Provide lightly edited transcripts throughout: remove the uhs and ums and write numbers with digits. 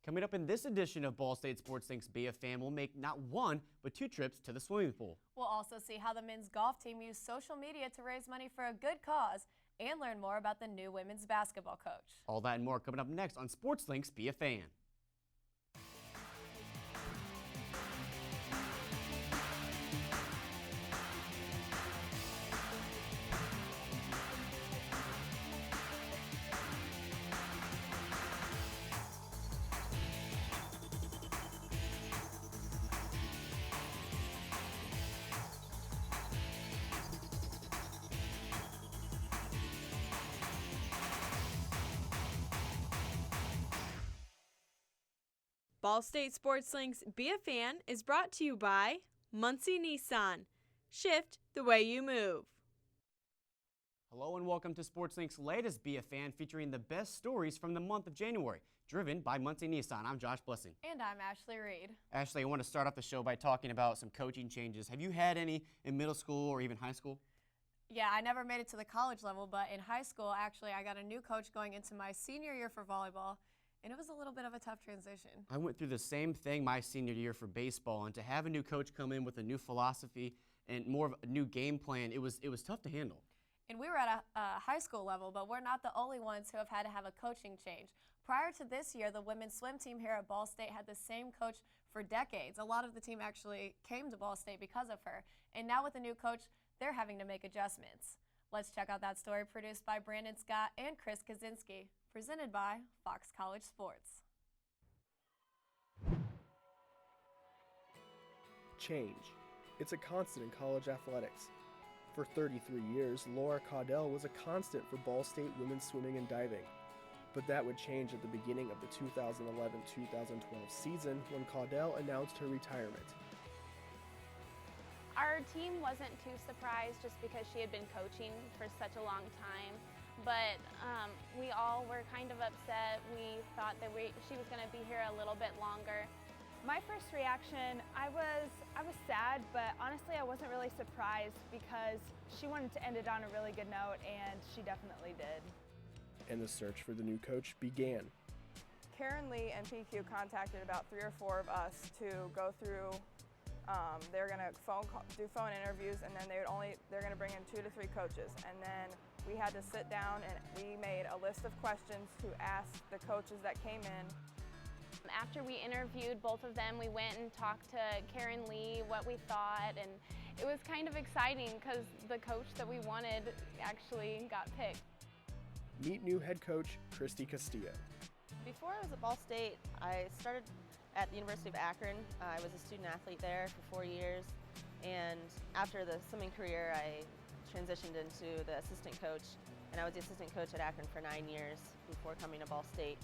Coming up in this edition of Ball State Sports Link's BFAN, we'll make not one, but 2 trips to the swimming pool. We'll also see how the men's golf team used social media to raise money for a good cause and learn more about the new women's basketball coach. All that and more coming up next on Sports Link's BFAN. Ball State Sports Link's BFAN is brought to you by Muncie Nissan. Shift the way you move. Hello and welcome to Sports Link's latest BFAN featuring the best stories from the month of January, driven by Muncie Nissan. I'm Josh Blessing. And I'm Ashley Reed. Ashley, I want to start off the show by talking about some coaching changes. Have you had any in middle school or even high school? Yeah, I never made it to the college level, but in high school, actually, I got a new coach going into my senior year for volleyball. And it was a little bit of a tough transition. I went through the same thing my senior year for baseball, and to have a new coach come in with a new philosophy and more of a new game plan, it was tough to handle. And we were at a high school level, but we're not the only ones who have had to have a coaching change. Prior to this year, the women's swim team here at Ball State had the same coach for decades. A lot of the team actually came to Ball State because of her. And now with a new coach, they're having to make adjustments. Let's check out that story produced by Brandon Scott and Chris Kaczynski. Presented by Fox College Sports. Change. It's a constant in college athletics. For 33 years, Laura Caudell was a constant for Ball State women's swimming and diving. But that would change at the beginning of the 2011-2012 season when Caudell announced her retirement. Our team wasn't too surprised just because she had been coaching for such a long time. But we all were kind of upset. We thought that she was going to be here a little bit longer. My first reaction, I was sad, but honestly I wasn't really surprised because she wanted to end it on a really good note, and she definitely did. And the search for the new coach began. Karen Lee and PQ contacted about 3 or 4 of us to go through. They're going to do phone interviews, and then they're going to bring in 2 to 3 coaches, and then we had to sit down and we made a list of questions to ask the coaches that came in. After we interviewed both of them, we went and talked to Karen Lee what we thought, and it was kind of exciting because the coach that we wanted actually got picked. Meet new head coach KRISTY Castillo. Before I was at Ball State, I started at the University of Akron. I was a student athlete there for 4 years, and after the swimming career, I transitioned into the assistant coach, and I was the assistant coach at Akron for 9 years before coming to Ball State.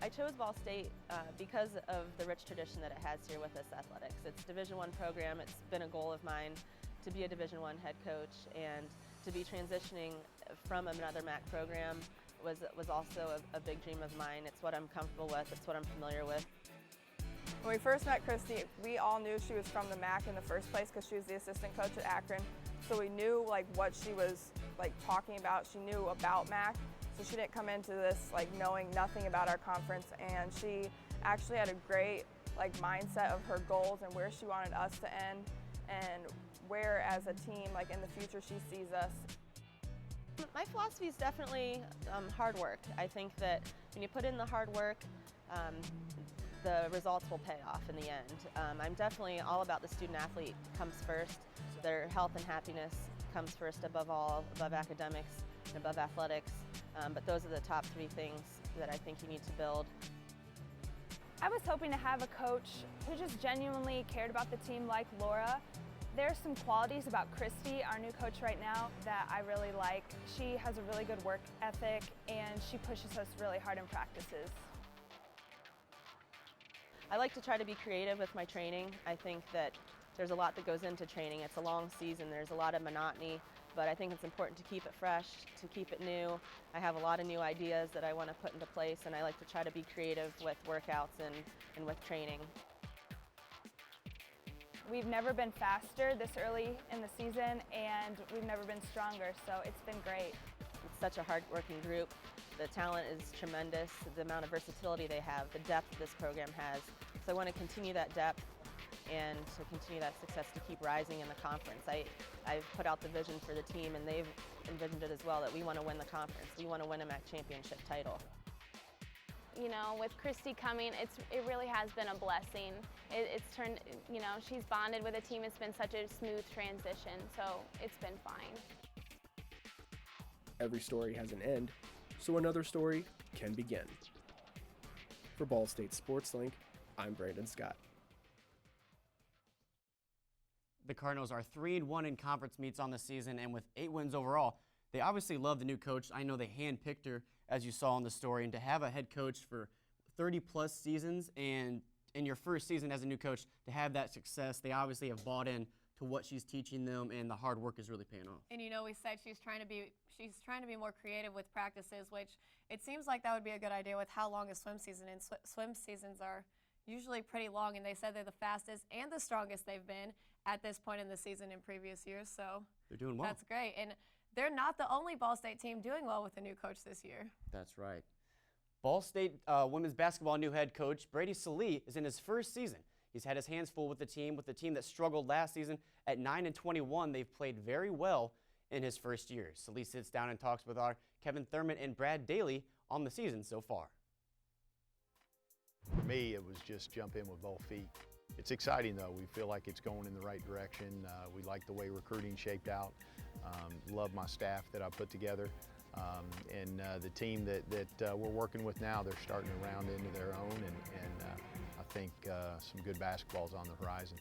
I chose Ball State because of the rich tradition that it has here with us athletics. It's a Division I program. It's been a goal of mine to be a Division I head coach, and to be transitioning from another MAC program was also a big dream of mine. It's what I'm comfortable with. It's what I'm familiar with. When we first met KRISTY, we all knew she was from the MAC in the first place because she was the assistant coach at Akron. So we knew what she was talking about. She knew about MAC, so she didn't come into this knowing nothing about our conference. And she actually had a great mindset of her goals and where she wanted us to end, and where as a team in the future she sees us. My philosophy is definitely hard work. I think that when you put in the hard work, the results will pay off in the end. I'm definitely all about the student athlete comes first. Their health and happiness comes first above all, above academics and above athletics. But those are the top 3 things that I think you need to build. I was hoping to have a coach who just genuinely cared about the team like Laura. There's some qualities about KRISTY, our new coach right now, that I really like. She has a really good work ethic, and she pushes us really hard in practices. I like to try to be creative with my training. I think that there's a lot that goes into training. It's a long season, there's a lot of monotony, but I think it's important to keep it fresh, to keep it new. I have a lot of new ideas that I want to put into place, and I like to try to be creative with workouts and with training. We've never been faster this early in the season, and we've never been stronger, so it's been great. It's such a hard-working group. The talent is tremendous, the amount of versatility they have, the depth this program has. So I want to continue that depth and to continue that success to keep rising in the conference. I've put out the vision for the team, and they've envisioned it as well, that we want to win the conference. We want to win a MAC championship title. You know, with KRISTY coming, it really has been a blessing. It's turned, you know, she's bonded with the team. It's been such a smooth transition, so it's been fine. Every story has an end, so another story can begin. For Ball State Sports Link, I'm Brandon Scott. The Cardinals are 3-1 in conference meets on the season, and with 8 wins overall, they obviously love the new coach. I know they handpicked her, as you saw in the story, and to have a head coach for 30-plus seasons, and in your first season as a new coach, to have that success, they obviously have bought in to what she's teaching them, and the hard work is really paying off. And you know, we said she's trying to be more creative with practices, which it seems like that would be a good idea with how long a swim season is. Swim seasons are usually pretty long, and they said they're the fastest and the strongest they've been at this point in the season in previous years. So they're doing well. That's great. And they're not the only Ball State team doing well with the new coach this year. That's right. Ball State women's basketball new head coach Brady Salee is in his first season. He's had his hands full with the team that struggled last season. At 9-21, they've played very well in his first year. Salee sits down and talks with our Kevin Thurman and Brad Daly on the season so far. For me, it was just jump in with both feet. It's exciting though. We feel like it's going in the right direction. We like the way recruiting shaped out. Love my staff that I put together. And the team that we're working with now, they're starting to round into their own, and I think some good basketball's on the horizon.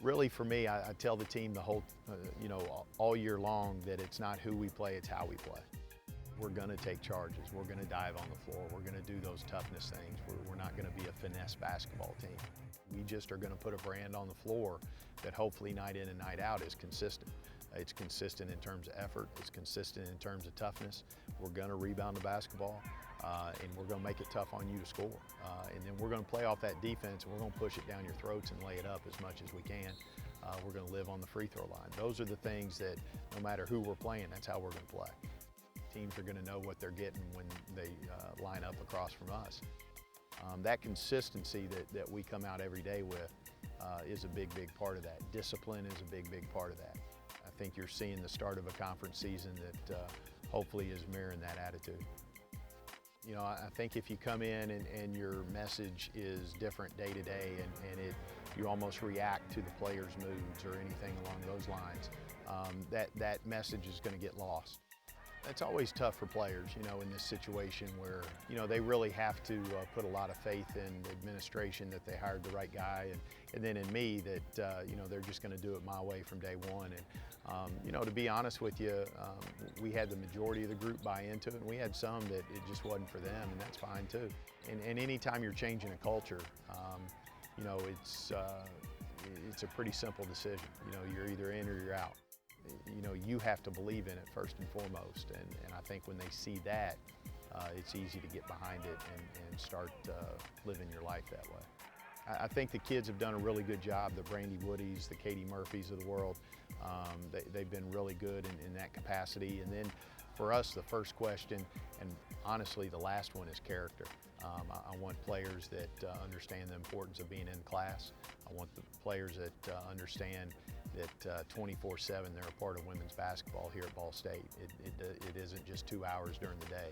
Really, for me, I tell the team the whole, all year long that it's not who we play, it's how we play. We're going to take charges. We're going to dive on the floor. We're going to do those toughness things. We're not going to be a finesse basketball team. We just are going to put a brand on the floor that hopefully night in and night out is consistent. It's consistent in terms of effort. It's consistent in terms of toughness. We're going to rebound the basketball, and we're going to make it tough on you to score. And then we're going to play off that defense, and we're going to push it down your throats and lay it up as much as we can. We're going to live on the free throw line. Those are the things that no matter who we're playing, that's how we're going to play. Teams are going to know what they're getting when they line up across from us. That consistency that we come out every day with is a big part of that. Discipline is a big part of that. I think you're seeing the start of a conference season that hopefully is mirroring that attitude. You know, I think if you come in and your message is different day to day and you almost react to the players' moods or anything along those lines, that message is going to get lost. It's always tough for players, in this situation where, they really have to put a lot of faith in the administration that they hired the right guy, and then in me that, they're just going to do it my way from day one. And, to be honest with you, we had the majority of the group buy into it, and we had some that it just wasn't for them, and that's fine too. And anytime you're changing a culture, it's a pretty simple decision. You're either in or you're out. You have to believe in it first and foremost, and I think when they see that, it's easy to get behind it and start living your life that way. I think the kids have done a really good job, the Brandy Woodies, the Katie Murphys of the world. They've been really good in that capacity. And then for us, the first question, and honestly the last one, is character. I want players that understand the importance of being in class. I want the players that understand that 24/7 they're a part of women's basketball here at Ball State. It isn't just 2 hours during the day.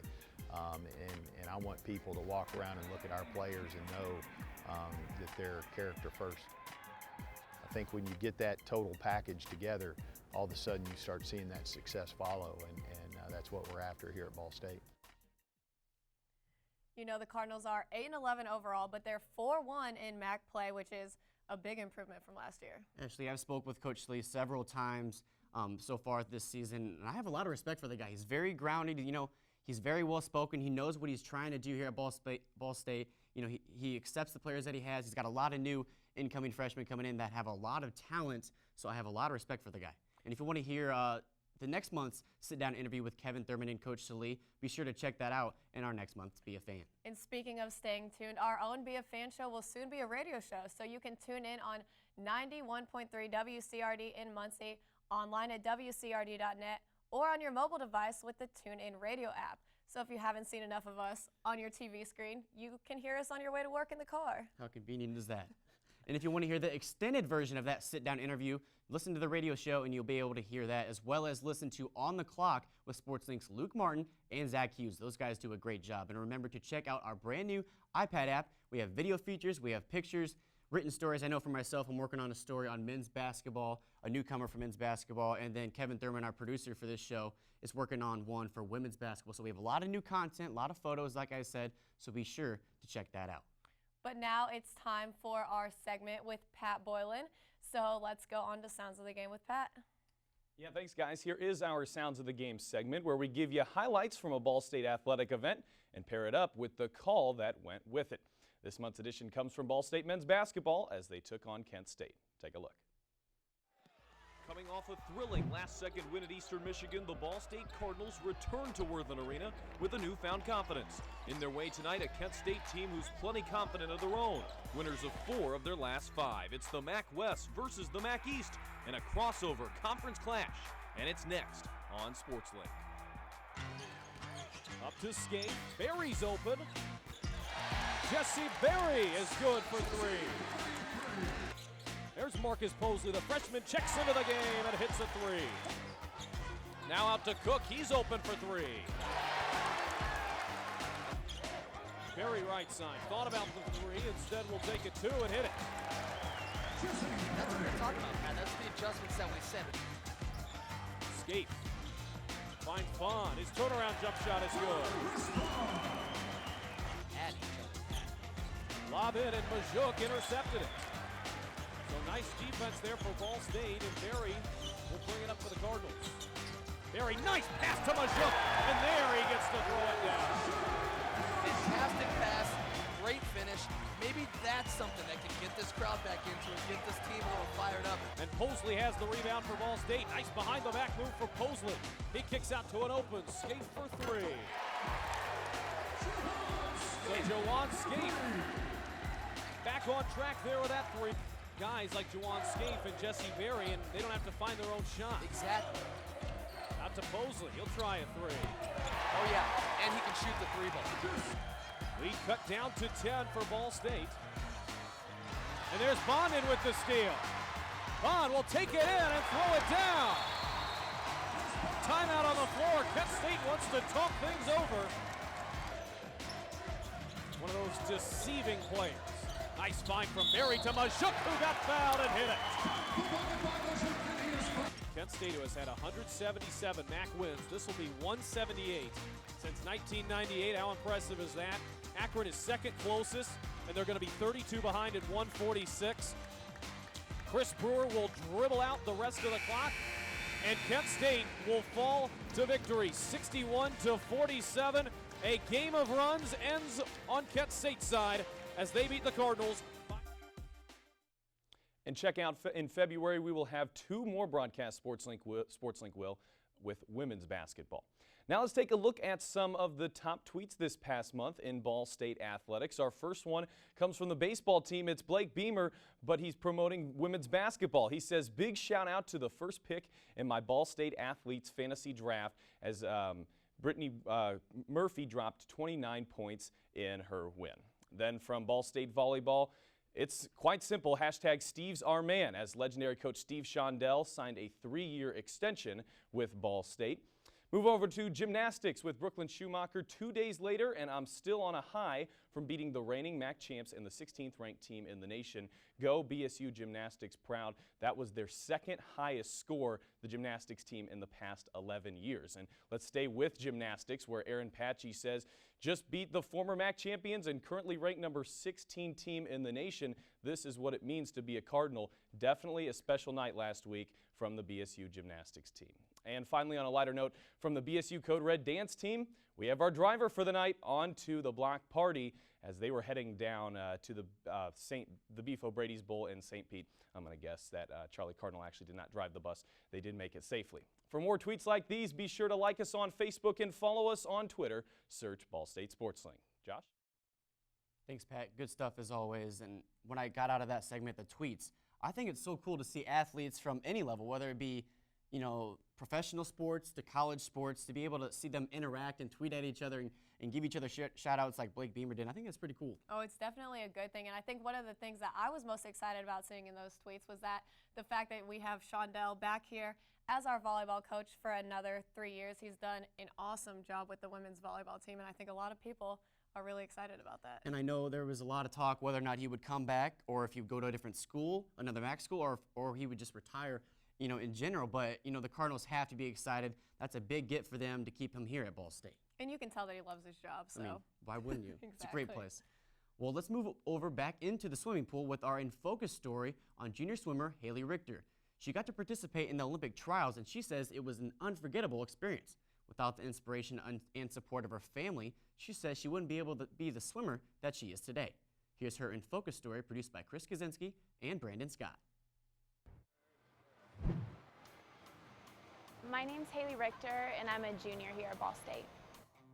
And I want people to walk around and look at our players and know that they're character first. I think when you get that total package together, all of a sudden you start seeing that success follow, and that's what we're after here at Ball State. The Cardinals are 8-11 overall, but they're 4-1 in MAC play, which is a big improvement from last year. Actually, I've spoke with Coach Lee several times so far this season, and I have a lot of respect for the guy. He's very grounded. He's very well spoken. He knows what he's trying to do here at Ball State. He accepts the players that he has. He's got a lot of new incoming freshmen coming in that have a lot of talent, so I have a lot of respect for the guy. And if you want to hear the next month's sit-down interview with Kevin Thurman and Coach Salee, be sure to check that out in our next month's Be a Fan. And speaking of staying tuned, our own Be a Fan show will soon be a radio show, so you can tune in on 91.3 WCRD in Muncie, online at WCRD.net, or on your mobile device with the TuneIn Radio app. So if you haven't seen enough of us on your TV screen, you can hear us on your way to work in the car. How convenient is that? And if you want to hear the extended version of that sit-down interview, listen to the radio show and you'll be able to hear that, as well as listen to On the Clock with SportsLink's Luke Martin and Zach Hughes. Those guys do a great job. And remember to check out our brand new iPad app. We have video features, we have pictures, written stories. I know for myself, I'm working on a story on men's basketball, a newcomer for men's basketball, and then Kevin Thurman, our producer for this show, is working on one for women's basketball. So we have a lot of new content, a lot of photos, like I said, so be sure to check that out. But now it's time for our segment with Pat Boylan. So let's go on to Sounds of the Game with Pat. Yeah, thanks, guys. Here is our Sounds of the Game segment where we give you highlights from a Ball State athletic event and pair it up with the call that went with it. This month's edition comes from Ball State men's basketball as they took on Kent State. Take a look. Coming off a thrilling last-second win at Eastern Michigan, the Ball State Cardinals return to Worthen Arena with a newfound confidence. In their way tonight, a Kent State team who's plenty confident of their own. Winners of 4 of their last 5. It's the MAC West versus the MAC East in a crossover conference clash. And it's next on SportsLink. Up to skate. Berry's open. Jesse Berry is good for 3. There's Marcus Posley, the freshman, checks into the game and hits a 3. Now out to Cook, he's open for 3. Berry right side, thought about the 3, instead will take it 2 and hit it. That's what we're talking about, Pat. That's the adjustments that we said. Skate. Finds Vaughn, his turnaround jump shot is good. At each other. Lob in and Majuk intercepted it. So nice defense there for Ball State, and Berry will bring it up for the Cardinals. Berry, nice pass to Majuk, and there he gets to throw it down. Fantastic pass, great finish. Maybe that's something that can get this crowd back into and get this team a little fired up. And Posley has the rebound for Ball State. Nice behind the back move for Posley. He kicks out to an open, skate for 3. So Jawan Skate back on track there with that 3. Guys like Jawan Scaife and Jesse Berry, and they don't have to find their own shot. Exactly. Out to Posley. He'll try a 3. Oh, yeah, and he can shoot the 3 ball. Lead cut down to 10 for Ball State. And there's Bond in with the steal. Bond will take it in and throw it down. Timeout on the floor. Kent State wants to talk things over. One of those deceiving players. Nice find from Berry to Majuk, who got fouled and hit it. Kent State, who has had 177 MAC wins. This will be 178 since 1998. How impressive is that? Akron is second closest, and they're going to be 32 behind at 146. Chris Brewer will dribble out the rest of the clock, and Kent State will fall to victory, 61-47. A game of runs ends on Kent State's side as they beat the Cardinals. And check out, in February, we will have 2 more broadcasts SportsLink will with women's basketball. Now let's take a look at some of the top tweets this past month in Ball State athletics. Our first one comes from the baseball team. It's Blake Beamer, but he's promoting women's basketball. He says, big shout out to the first pick in my Ball State athletes fantasy draft as Brittany Murphy dropped 29 points in her win. Then from Ball State volleyball, it's quite simple. Hashtag Steve's our man, as legendary coach Steve Shondell signed a 3-year extension with Ball State. Move over to gymnastics with Brooklyn Schumacher 2 days later, and I'm still on a high from beating the reigning MAC champs and the 16th ranked team in the nation. Go BSU Gymnastics proud. That was their second highest score, the gymnastics team, in the past 11 years. And let's stay with gymnastics, where Aaron Patchy says, just beat the former MAC champions and currently ranked number 16 team in the nation. This is what it means to be a Cardinal. Definitely a special night last week from the BSU gymnastics team. And finally, on a lighter note, from the BSU Code Red dance team, we have our driver for the night on to the block party as they were heading down to the Beef O'Brady's Bowl in St. Pete. I'm going to guess that Charlie Cardinal actually did not drive the bus. They did make it safely. For more tweets like these, be sure to like us on Facebook and follow us on Twitter. Search Ball State SportsLink. Josh? Thanks, Pat. Good stuff as always. And when I got out of that segment, the tweets, I think it's so cool to see athletes from any level, whether it be professional sports to college sports, to be able to see them interact and tweet at each other and give each other shout outs like Blake Beamer did. I think that's pretty cool. Oh, it's definitely a good thing. And I think one of the things that I was most excited about seeing in those tweets was that the fact that we have Shondell back here as our volleyball coach for another 3 years. He's done an awesome job with the women's volleyball team, and I think a lot of people are really excited about that. And I know there was a lot of talk whether or not he would come back, or if he would go to a different school, another MAC school, or he would just retire, in general. But, the Cardinals have to be excited. That's a big get for them to keep him here at Ball State. And you can tell that he loves his job, so. I mean, why wouldn't you? Exactly. It's a great place. Well, let's move over back into the swimming pool with our In Focus story on junior swimmer Haley Richter. She got to participate in the Olympic trials, and she says it was an unforgettable experience. Without the inspiration and support of her family, she says she wouldn't be able to be the swimmer that she is today. Here's her In Focus story produced by Chris Kaczynski and Brandon Scott. My name's Haley Richter, and I'm a junior here at Ball State.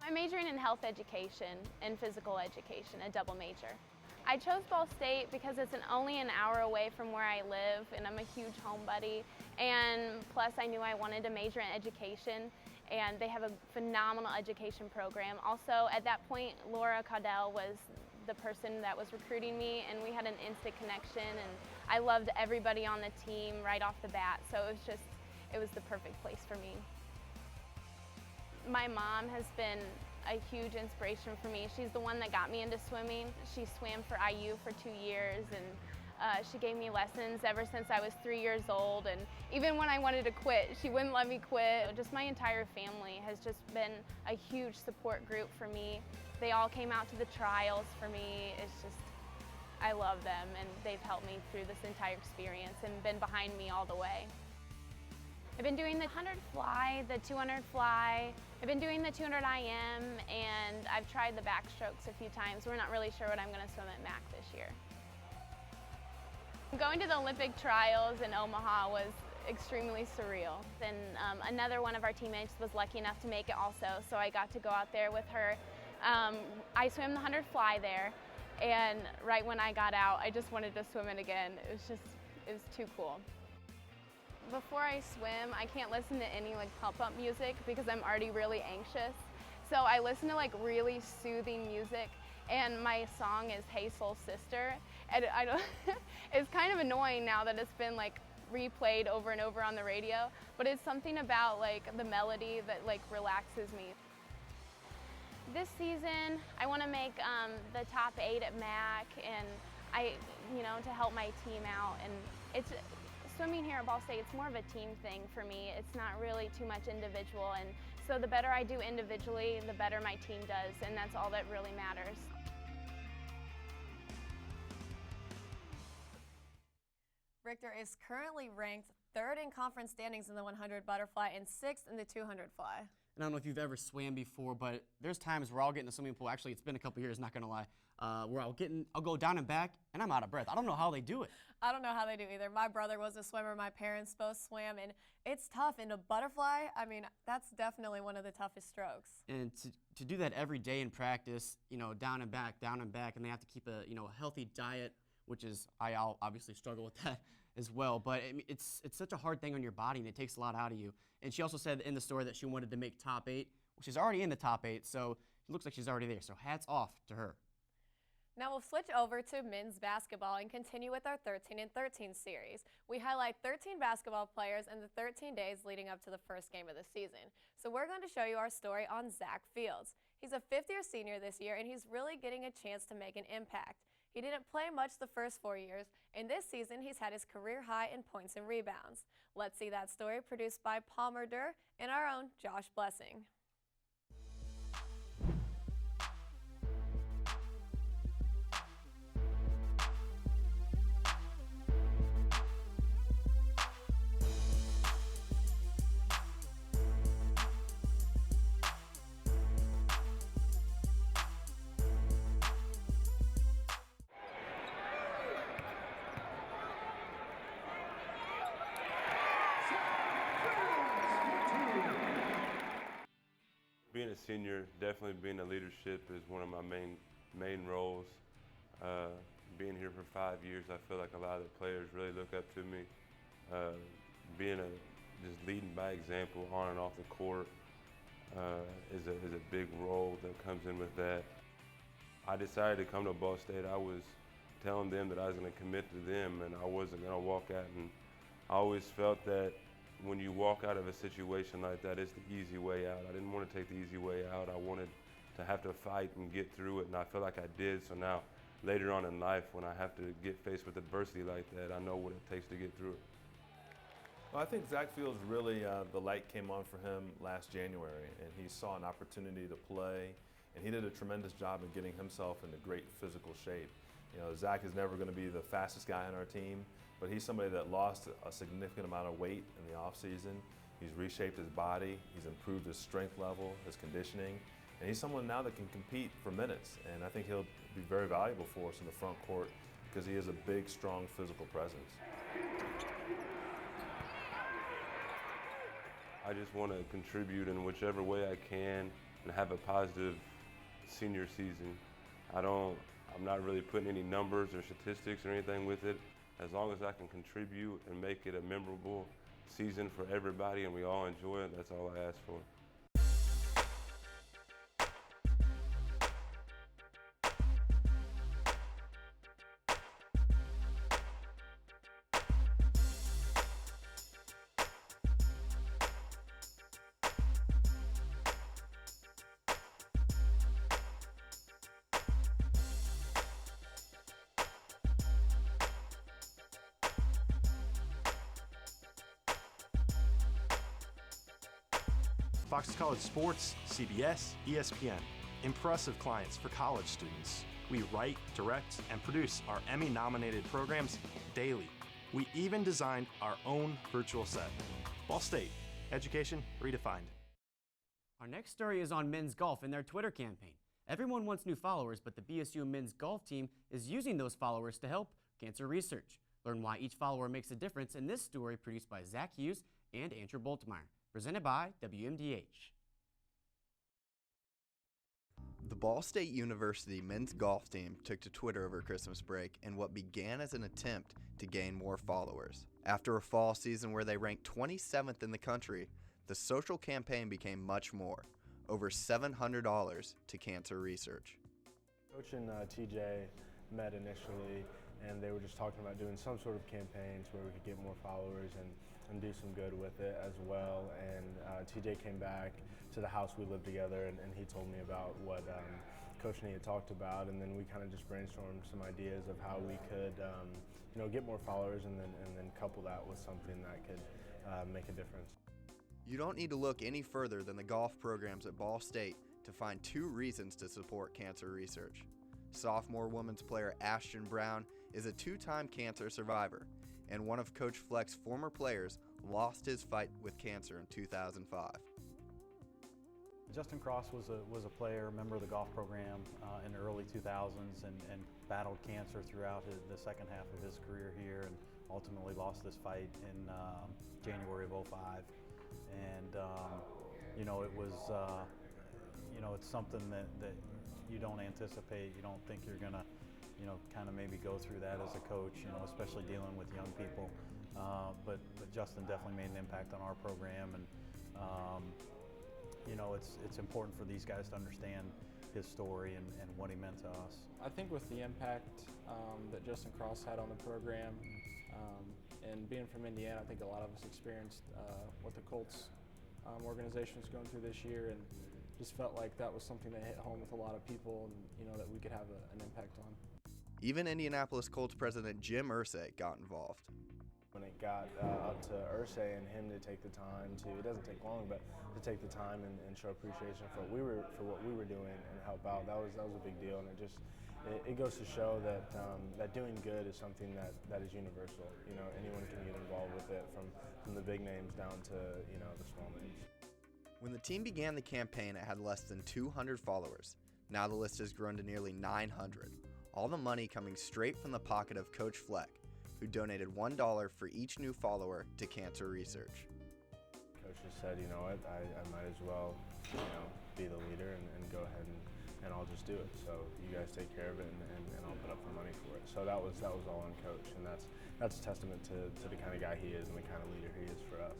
I'm majoring in health education and physical education, a double major. I chose Ball State because it's only an hour away from where I live, and I'm a huge homebody. And plus, I knew I wanted to major in education, and they have a phenomenal education program. Also, at that point, Laura Caudell was the person that was recruiting me, and we had an instant connection, and I loved everybody on the team right off the bat, so it was the perfect place for me. My mom has been a huge inspiration for me. She's the one that got me into swimming. She swam for IU for 2 years, and she gave me lessons ever since I was 3 years old. And even when I wanted to quit, she wouldn't let me quit. Just my entire family has just been a huge support group for me. They all came out to the trials for me. I love them, and they've helped me through this entire experience and been behind me all the way. I've been doing the 100 fly, the 200 fly, I've been doing the 200 IM, and I've tried the backstrokes a few times. We're not really sure what I'm going to swim at MAC this year. Going to the Olympic trials in Omaha was extremely surreal. And another one of our teammates was lucky enough to make it also, so I got to go out there with her. I swam the 100 fly there, and right when I got out, I just wanted to swim it again. It was too cool. Before I swim, I can't listen to any pump-up music because I'm already really anxious. So I listen to really soothing music, and my song is Hey Soul Sister. And it's kind of annoying now that it's been replayed over and over on the radio, but it's something about the melody that relaxes me. This season, I want to make the top 8 at MAC, and to help my team out. And swimming here at Ball State, it's more of a team thing for me. It's not really too much individual, and so the better I do individually, the better my team does, and that's all that really matters. Richter is currently ranked 3rd in conference standings in the 100 butterfly and 6th in the 200 fly. And I don't know if you've ever swam before, but there's times where I'll get in the swimming pool. Actually, it's been a couple years, not gonna lie, where I'll go down and back, and I'm out of breath. I don't know how they do it. I don't know how they do either. My brother was a swimmer. My parents both swam, and it's tough. And a butterfly, I mean, that's definitely one of the toughest strokes. And to do that every day in practice, down and back, and they have to keep a healthy diet, which is I'll obviously struggle with that as well. But it's such a hard thing on your body, and it takes a lot out of you. And she also said in the story that she wanted to make top 8. Well, she's already in the top 8, so it looks like she's already there. So hats off to her. Now we'll switch over to men's basketball and continue with our 13 and 13 series. We highlight 13 basketball players in the 13 days leading up to the first game of the season. So we're going to show you our story on Zach Fields. He's a 5th-year senior this year, and he's really getting a chance to make an impact. He didn't play much the first 4 years, and this season he's had his career high in points and rebounds. Let's see that story produced by Palmer Durr and our own Josh Blessing. Being a senior, definitely being a leadership is one of my main roles. Being here for 5 years, I feel like a lot of the players really look up to me. Being a just leading by example on and off the court is a big role that comes in with that. I decided to come to Ball State. I was telling them that I was going to commit to them and I wasn't going to walk out. And I always felt that when you walk out of a situation like that, it's the easy way out. I didn't want to take the easy way out. I wanted to have to fight and get through it, and I feel like I did. So now, later on in life, when I have to get faced with adversity like that, I know what it takes to get through it. Well, I think Zach Fields really, the light came on for him last January, and he saw an opportunity to play, and he did a tremendous job in getting himself into great physical shape. You know, Zach is never going to be the fastest guy on our team, but he's somebody that lost a significant amount of weight in the offseason. He's reshaped his body, he's improved his strength level, his conditioning, and he's someone now that can compete for minutes, and I think he'll be very valuable for us in the front court because he has a big, strong physical presence. I just want to contribute in whichever way I can and have a positive senior season. I'm not really putting any numbers or statistics or anything with it. As long as I can contribute and make it a memorable season for everybody and we all enjoy it, that's all I ask for. Fox College Sports, CBS, ESPN. Impressive clients for college students. We write, direct, and produce our Emmy-nominated programs daily. We even designed our own virtual set. Ball State, education redefined. Our next story is on men's golf and their Twitter campaign. Everyone wants new followers, but the BSU men's golf team is using those followers to help cancer research. Learn why each follower makes a difference in this story produced by Zach Hughes and Andrew Boltmeyer. Presented by WMDH. The Ball State University men's golf team took to Twitter over Christmas break in what began as an attempt to gain more followers. After a fall season where they ranked 27th in the country, the social campaign became much more, over $700 to cancer research. Coach and TJ met initially, and they were just talking about doing some sort of campaigns where we could get more followers and do some good with it as well. And TJ came back to the house we lived together, and he told me about what Coach and he had talked about, and then we kind of just brainstormed some ideas of how we could get more followers and then couple that with something that could make a difference. You don't need to look any further than the golf programs at Ball State to find two reasons to support cancer research. Sophomore women's player Ashton Brown is a two-time cancer survivor, and one of Coach Fleck's former players lost his fight with cancer in 2005. Justin Cross was a player, member of the golf program in the early 2000s and battled cancer throughout the second half of his career here, and ultimately lost this fight in January of '05. And it was it's something that you don't anticipate. You don't think you're gonna kind of maybe go through that as a coach, especially dealing with young people. But Justin definitely made an impact on our program, and it's important for these guys to understand his story and what he meant to us. I think with the impact that Justin Cross had on the program, and being from Indiana, I think a lot of us experienced what the Colts organization was going through this year, and just felt like that was something that hit home with a lot of people, and that we could have an impact on. Even Indianapolis Colts president Jim Irsay got involved. When it got up to Irsay and him to take the time it doesn't take long, but to take the time and show appreciation for what we were doing and help out, that was a big deal, and it goes to show that doing good is something that is universal. Anyone can get involved with it, from the big names down to the small names. When the team began the campaign, it had less than 200 followers. Now the list has grown to nearly 900. All the money coming straight from the pocket of Coach Fleck, who donated $1 for each new follower to cancer research. Coach just said, you know what, I might as well be the leader and go ahead and I'll just do it. So you guys take care of it and I'll put up the money for it. So that was all on Coach, and that's a testament to the kind of guy he is and the kind of leader he is for us.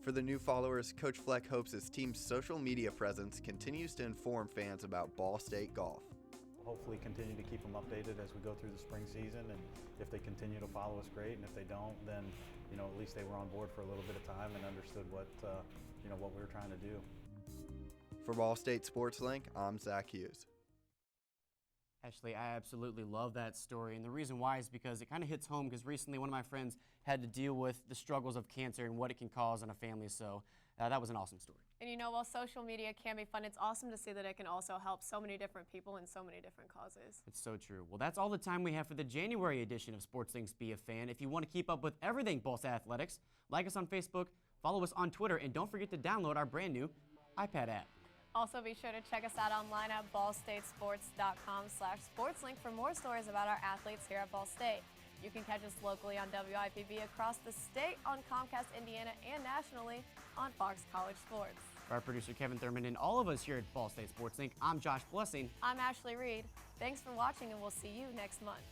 For the new followers, Coach Fleck hopes his team's social media presence continues to inform fans about Ball State golf. Hopefully continue to keep them updated as we go through the spring season, and if they continue to follow us, great, and if they don't, then at least they were on board for a little bit of time and understood what we were trying to do. For Ball State Sports Link, I'm Zach Hughes. Ashley, I absolutely love that story, and the reason why is because it kind of hits home, because recently one of my friends had to deal with the struggles of cancer and what it can cause on a family, so that was an awesome story. And while social media can be fun, it's awesome to see that it can also help so many different people in so many different causes. It's so true. Well, that's all the time we have for the January edition of Sports Links Be a Fan. If you want to keep up with everything Ball State Athletics, like us on Facebook, follow us on Twitter, and don't forget to download our brand new iPad app. Also, be sure to check us out online at ballstatesports.com/sportslink for more stories about our athletes here at Ball State. You can catch us locally on WIPB across the state, on Comcast Indiana, and nationally on Fox College Sports. For our producer Kevin Thurman and all of us here at Ball State Sports Link, I'm Josh Blessing. I'm Ashley Reed. Thanks for watching, and we'll see you next month.